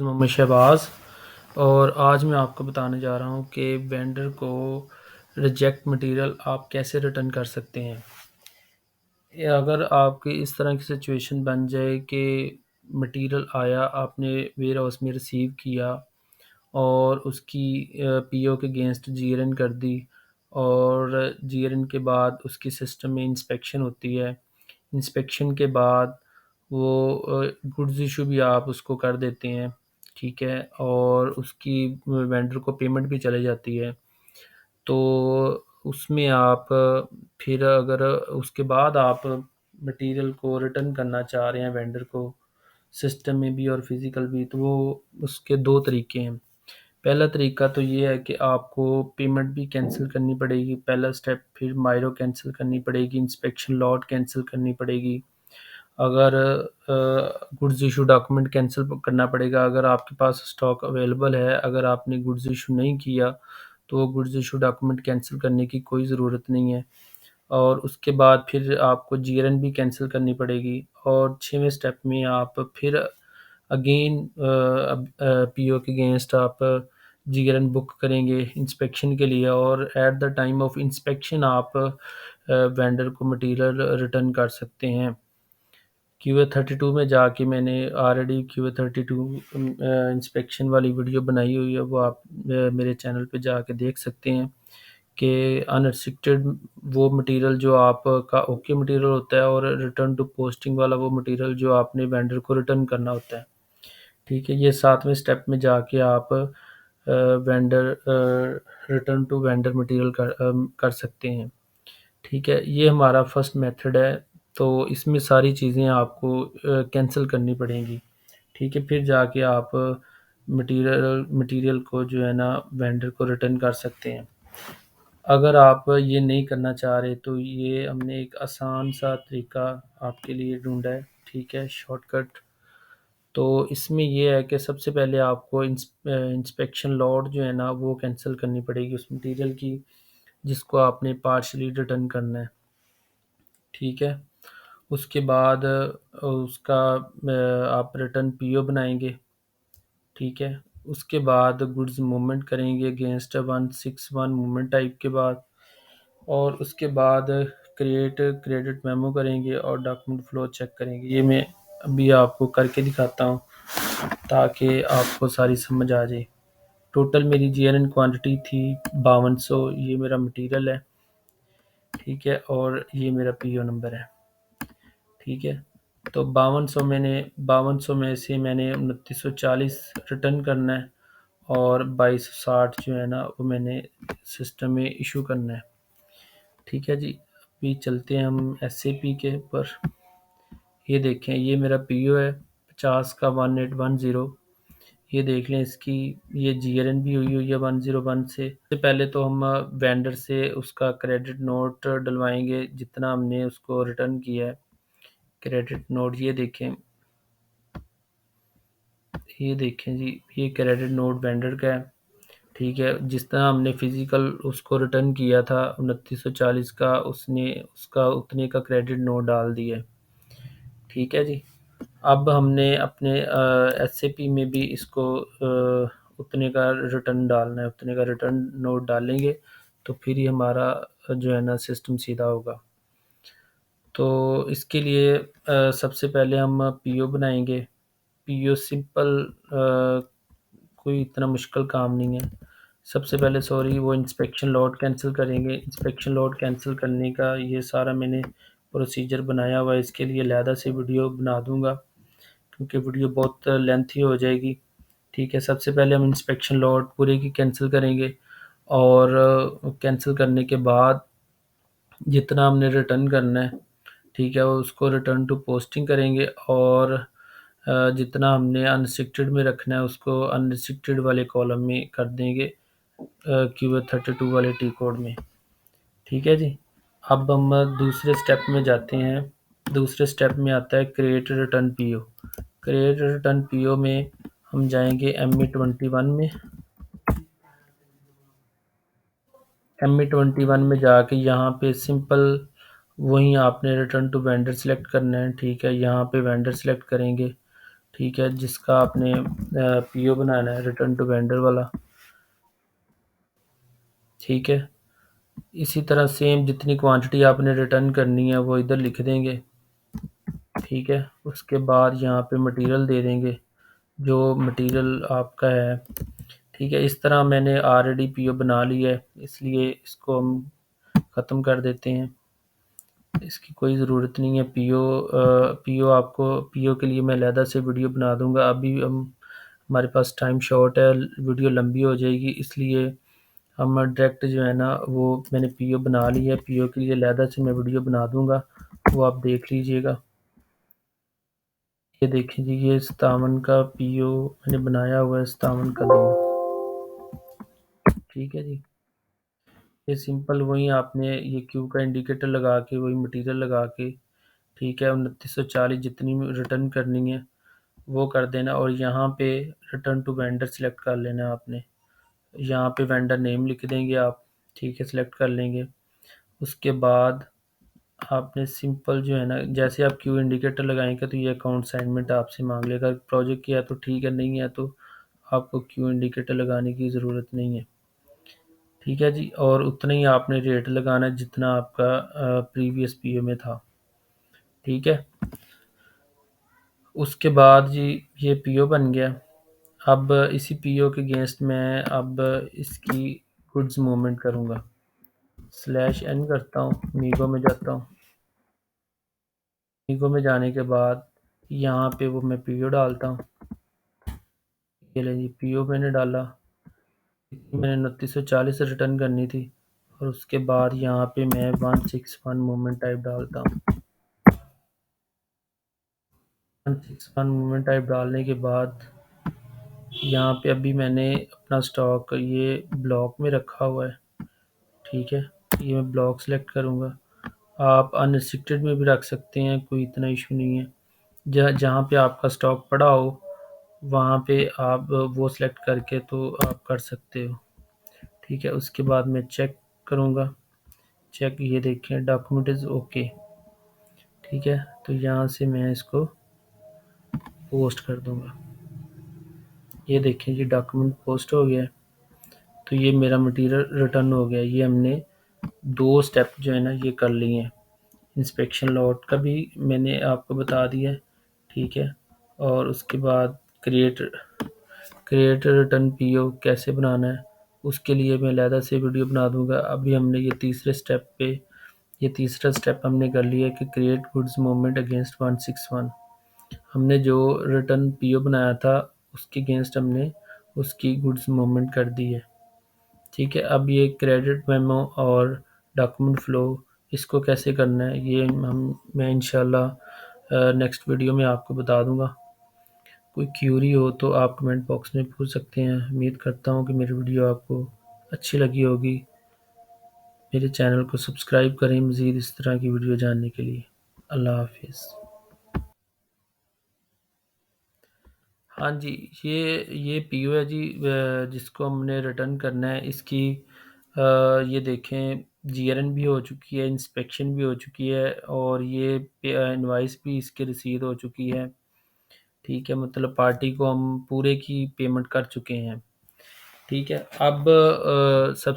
मोहम्मद शहबाज। और आज मैं आपको बताने जा रहा हूँ कि वेंडर को रिजेक्ट मटेरियल आप कैसे रिटर्न कर सकते हैं। या अगर आपकी इस तरह की सिचुएशन बन जाए कि मटेरियल आया, आपने वेयर हाउस में रिसीव किया और उसकी पीओ के अगेंस्ट जीआरएन कर दी, और जीआरएन के बाद उसकी सिस्टम में इंस्पेक्शन होती है। इंस्पेक्शन के बाद वो गुड्स इशू भी आप उसको कर देते हैं, ठीक है, और उसकी वेंडर को पेमेंट भी चली जाती है। तो उसमें आप फिर अगर उसके बाद आप मटेरियल को रिटर्न करना चाह रहे हैं वेंडर को, सिस्टम में भी और फिज़िकल भी, तो वो उसके 2 तरीके हैं। पहला तरीका तो ये है कि आपको पेमेंट भी कैंसिल करनी पड़ेगी, पहला स्टेप, फिर मायरो कैंसिल करनी पड़ेगी, इंस्पेक्शन लॉट कैंसिल करनी पड़ेगी। अगर गुड्स इशू डॉक्यूमेंट कैंसिल करना पड़ेगा अगर आपके पास स्टॉक अवेलेबल है। अगर आपने गुड्स इशू नहीं किया तो वो गुड्स इशू डॉक्यूमेंट कैंसिल करने की कोई ज़रूरत नहीं है। और उसके बाद फिर आपको जीआरएन भी कैंसिल करनी पड़ेगी, और 6वें स्टेप में आप फिर अगेन पीओ के अगेंस्ट आप जीआरएन बुक करेंगे इंस्पेक्शन के लिए, और at the time of inspection आप वेंडर को मटेरियल रिटर्न कर सकते हैं। क्यूए 32 में जाके मैंने ऑलरेडी क्यूए 32 इंस्पेक्शन वाली वीडियो बनाई हुई है, वो आप मेरे चैनल पे जाके देख सकते हैं कि अनरिस्ट्रिक्टेड वो मटेरियल जो आपका ओके मटेरियल होता है, और रिटर्न टू पोस्टिंग वाला वो मटेरियल जो आपने वेंडर को रिटर्न करना होता है। ठीक है, ये 7वें स्टेप में जाके आप vendor return to vendor material कर सकते हैं। ठीक है, ये हमारा फर्स्ट मेथड है। तो इसमें सारी चीज़ें आपको कैंसिल करनी पड़ेंगी। ठीक है, फिर जाके आप मटेरियल मटेरियल को जो है ना वेंडर को रिटर्न कर सकते हैं। अगर आप ये नहीं करना चाह रहे तो ये हमने एक आसान सा तरीका आपके लिए ढूँढा है, ठीक है, शॉर्टकट। तो इसमें ये है कि सबसे पहले आपको इंस्पेक्शन लॉट जो है ना वो कैंसिल करनी पड़ेगी उस मटेरियल की, जिसको आपने पार्शियली रिटर्न करना है। ठीक है, उसके बाद उसका आप रिटर्न पीओ बनाएंगे। ठीक है, उसके बाद गुड्स मूवमेंट करेंगे अगेंस्ट 161 मूवमेंट टाइप के बाद, और उसके बाद क्रिएट क्रेडिट मेमो करेंगे और डॉक्यूमेंट फ्लो चेक करेंगे। ये मैं अभी आपको करके दिखाता हूँ ताकि आपको सारी समझ आ जाए। टोटल मेरी जीएनएन क्वांटिटी थी 5200, ये मेरा मटेरियल है, ठीक है, और ये मेरा पीओ नंबर है। ठीक है, तो 5200 में से मैंने 2940 रिटर्न करना है, और 2260 जो है ना वो मैंने सिस्टम में इशू करना है। ठीक है जी, अभी चलते हैं हम एसएपी के ऊपर। ये देखें, ये मेरा पीओ है 50 का 1810। ये देख लें, इसकी ये जीआरएन भी हुई हुई है 101 से। सबसे पहले तो हम वेंडर से उसका क्रेडिट नोट डलवाएंगे जितना हमने उसको रिटर्न किया है। क्रेडिट नोट ये देखें जी, ये क्रेडिट नोट वेंडर का है। ठीक है, जिस तरह हमने फिजिकल उसको रिटर्न किया था 2940 का, उसने उसका उतने का क्रेडिट नोट डाल दिया है। ठीक है जी, अब हमने अपने एसएपी में भी इसको उतने का रिटर्न डालना है, उतने का रिटर्न नोट डालेंगे तो फिर ही हमारा जो है ना सिस्टम सीधा होगा। तो इसके लिए सबसे पहले हम पीओ बनाएंगे। पीओ सिंपल, कोई इतना मुश्किल काम नहीं है। सबसे पहले वो इंस्पेक्शन लॉट कैंसिल करेंगे। इंस्पेक्शन लॉट कैंसिल करने का ये सारा मैंने प्रोसीजर बनाया हुआ है, इसके लिए अलहदा से वीडियो बना दूंगा क्योंकि वीडियो बहुत लेंथी हो जाएगी। ठीक है, सबसे पहले हम इंस्पेक्शन लॉट पूरे की कैंसिल करेंगे, और कैंसिल करने के बाद जितना हमने रिटर्न करना है, ठीक है, उसको रिटर्न टू पोस्टिंग करेंगे, और जितना हमने अनरिस्ट्रिक्टेड में रखना है उसको अनरिस्ट्रिक्टेड वाले कॉलम में कर देंगे क्यूए 32 वाले टी कोड में। ठीक है जी, अब हम दूसरे स्टेप में जाते हैं। दूसरे स्टेप में आता है create return PO. Create return PO में हम जाएंगे ME21 में। ME21 में जाके यहाँ पे सिंपल वहीं आपने रिटर्न टू वेंडर सेलेक्ट करना है। ठीक है, यहाँ पे वेंडर सेलेक्ट करेंगे। ठीक है, जिसका आपने पीओ बनाना है, रिटर्न टू वेंडर वाला। ठीक है, इसी तरह सेम जितनी क्वांटिटी आपने रिटर्न करनी है वो इधर लिख देंगे। ठीक है, उसके बाद यहाँ पे मटेरियल दे देंगे जो मटेरियल आपका है। ठीक है, इस तरह मैंने ऑलरेडी पीओ बना लिया है, इसलिए इसको हम ख़त्म कर देते हैं। इसकी कोई ज़रूरत नहीं है। पीओ आपको पीओ के लिए मैं अलहदा से वीडियो बना दूंगा। अभी हम हमारे पास टाइम शॉर्ट है, वीडियो लंबी हो जाएगी, इसलिए हम डायरेक्ट जो है ना वो मैंने पीओ बना ली है। पीओ के लिए अलहदा से मैं वीडियो बना दूंगा, वो आप देख लीजिएगा। ये देखें जी, ये 57 का पीओ मैंने बनाया हुआ है, 57 का 2। ठीक है जी, ये सिंपल वही आपने ये क्यू का इंडिकेटर लगा के वही मटेरियल लगा के, ठीक है, 2940 जितनी रिटर्न करनी है वो कर देना। और यहाँ पे रिटर्न टू वेंडर सेलेक्ट कर लेना आपने। यहाँ पे वेंडर नेम लिख देंगे आप। ठीक है, सेलेक्ट कर लेंगे। उसके बाद आपने सिंपल जो है ना, जैसे आप क्यू इंडिकेटर लगाएंगे तो ये अकाउंट असाइनमेंट आपसे मांग लेगा। प्रोजेक्ट किया तो ठीक है, नहीं है तो आपको क्यू इंडिकेटर लगाने की ज़रूरत नहीं है। ठीक है जी, और उतना ही आपने रेट लगाना है जितना आपका प्रीवियस पीओ में था। ठीक है, उसके बाद जी ये पीओ बन गया। अब इसी पीओ के अगेंस्ट मैं अब इसकी गुड्स मूवमेंट करूँगा। स्लैश एन करता हूँ, मीगो में जाता हूँ। मीगो में जाने के बाद यहाँ पे वो मैं पीओ डालता हूँ। ये ले जी, पीओ मैंने डाला। मैंने 2940 रिटर्न करनी थी। और उसके बाद यहाँ पे मैं 161 मूवमेंट टाइप डालता हूँ। 161 मूवमेंट टाइप डालने के बाद यहाँ पे अभी मैंने अपना स्टॉक ये ब्लॉक में रखा हुआ है। ठीक है, ये मैं ब्लॉक सेलेक्ट करूँगा। आप अनरिस्ट्रिक्टेड में भी रख सकते हैं, कोई इतना इशू नहीं है। जहाँ पे आपका स्टॉक पड़ा हो वहाँ पे आप वो सेलेक्ट करके तो आप कर सकते हो। ठीक है, उसके बाद मैं चेक करूँगा। चेक, ये देखें डॉक्यूमेंट इज़ ओके। ठीक है, तो यहाँ से मैं इसको पोस्ट कर दूँगा। ये देखें जी, डॉक्यूमेंट पोस्ट हो गया है। तो ये मेरा मटेरियल रिटर्न हो गया। ये हमने 2 स्टेप जो है ना ये कर लिए हैं। इंस्पेक्शन लॉट का भी मैंने आपको बता दिया है। ठीक है, और उसके बाद क्रिएट क्रिएट रिटर्न पीओ कैसे बनाना है उसके लिए मैं अलहदा से वीडियो बना दूंगा। अभी हमने ये तीसरा स्टेप हमने कर लिया कि क्रिएट गुड्स मूवमेंट अगेंस्ट 161। हमने जो रिटर्न पीओ बनाया था उसके अगेंस्ट हमने उसकी गुड्स मूवमेंट कर दी है। ठीक है, अब ये क्रेडिट मेमो और डॉक्यूमेंट फ़्लो इसको कैसे करना है ये मैं इंशाल्लाह नेक्स्ट वीडियो में आपको बता दूंगा। कोई क्यूरी हो तो आप कमेंट बॉक्स में पूछ सकते हैं। उम्मीद करता हूँ कि मेरी वीडियो आपको अच्छी लगी होगी। मेरे चैनल को सब्सक्राइब करें मज़ीद इस तरह की वीडियो जानने के लिए। अल्लाह हाफिज़। हाँ जी, ये पीओ है जी, जिसको हमने रिटर्न करना है। इसकी ये देखें, जीआरएन भी हो चुकी है, इंस्पेक्शन भी हो चुकी है, और ये इनवाइस भी इसकी रिसीव हो चुकी है। ठीक है, मतलब पार्टी को हम पूरे की पेमेंट कर चुके हैं। ठीक है, अब सबसे